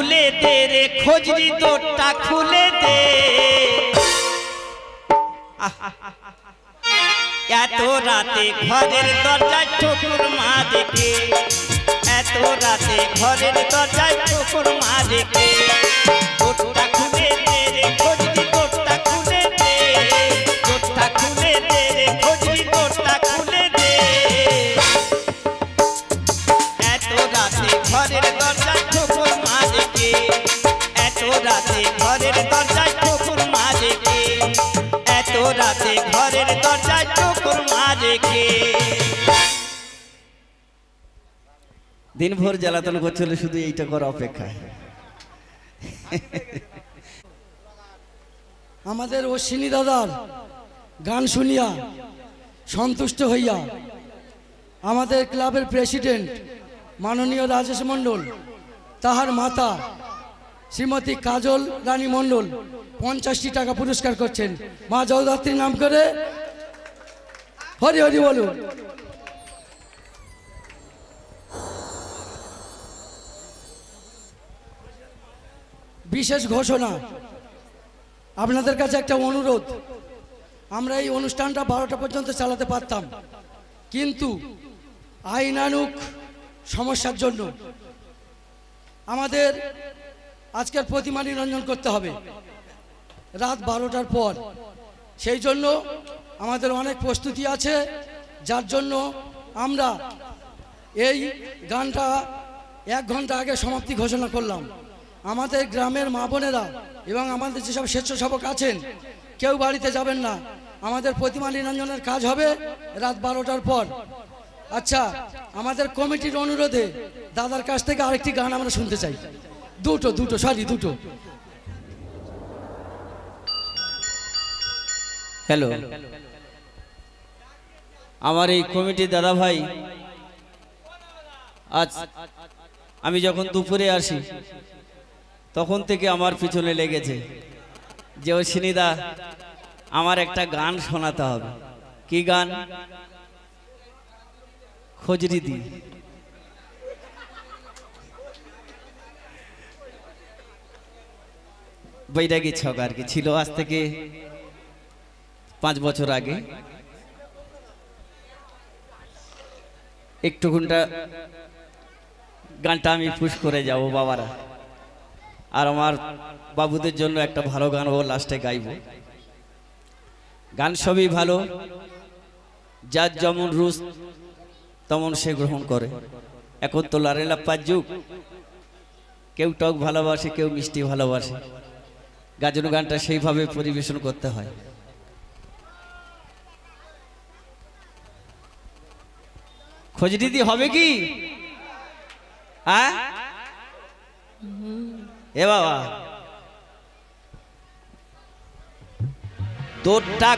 খুলে দে রে খোঁজরি দোরটা খুলে দে এত রাতে ঘরের দরজায় ঠোকর মারে কে এত রাতে ঘরের দরজায় ঠোকর মারে কে দোরটা খুলে দে রে খোঁজরি দোরটা খুলে দে দোরটা খুলে দে রে খোঁজরি দোরটা খুলে দে এত রাতে ঘরের দরজায় ঠোকর মারে কে এত রাতে ঘরের দরজায় ঠোকর মারে কে এত রাতে ঘরের দরজায় ঠোকর মারে কে দিনভর জ্বালাতন করছিল শুধু এইটা করার অপেক্ষায় আমাদের অশ্বিনী দাদার গান শুনিয়া সন্তুষ্ট হইয়া আমাদের ক্লাবের প্রেসিডেন্ট মাননীয় রাজেশ মণ্ডল তাহার মাতা শ্রীমতী কাজল রানী মণ্ডল 50টি টাকা পুরস্কার করছেন মা জগদ্ধাত্রীর নাম করে হরি হরি বলুন। বিশেষ ঘোষণা আপনাদের কাছে একটা অনুরোধ আমরা এই অনুষ্ঠানটা 12টা পর্যন্ত চালাতে পারতাম কিন্তু আইনানুগ সমস্যার জন্য আমাদের আজকের প্রতিমা নিরঞ্জন করতে হবে রাত 12টার পর সেই জন্য আমাদের অনেক প্রস্তুতি আছে যার জন্য আমরা এই গানটা 1 ঘন্টা আগে সমাপ্তি ঘোষণা করলাম। আমাদের গ্রামের মা বোনেরা এবং আমাদের যেসব স্বেচ্ছাসেবক আছেন কেউ বাড়িতে যাবেন না আমাদের প্রতিমা নিরঞ্জনের কাজ হবে রাত 12টার পর। আচ্ছা আমাদের কমিটির অনুরোধে দাদার কাছ থেকে আরেকটি গান আমরা শুনতে চাই দুটো হ্যালো আমার এই কমিটি দাদা ভাই আজ আমি যখন দুপুরে আসি তখন থেকে আমার পিছনে লেগেছে যে অশ্বিনীদা আমার একটা গান শোনাতে হবে। কি গান? খোঁজরি দি। বৈরাগী ছক আর কি ছিল আজ থেকে 5 বছর আগে। একটু ঘন্টা গানটা আমি পুশ করে যাব বাবারা আর আমার বাবুদের জন্য একটা ভালো গান ও লাস্টে গাইব। গান সবই ভালো যার যেমন রুচ তেমন সে গ্রহণ করে। এখন তো লারেলাপ্পার যুগ কেউ টক ভালোবাসে কেউ মিষ্টি ভালোবাসে গাজন গানটা সেইভাবে পরিবেশন করতে হয়। খোঁজরি দি হবে কি? হ্যাঁ এ বাবা দোরটা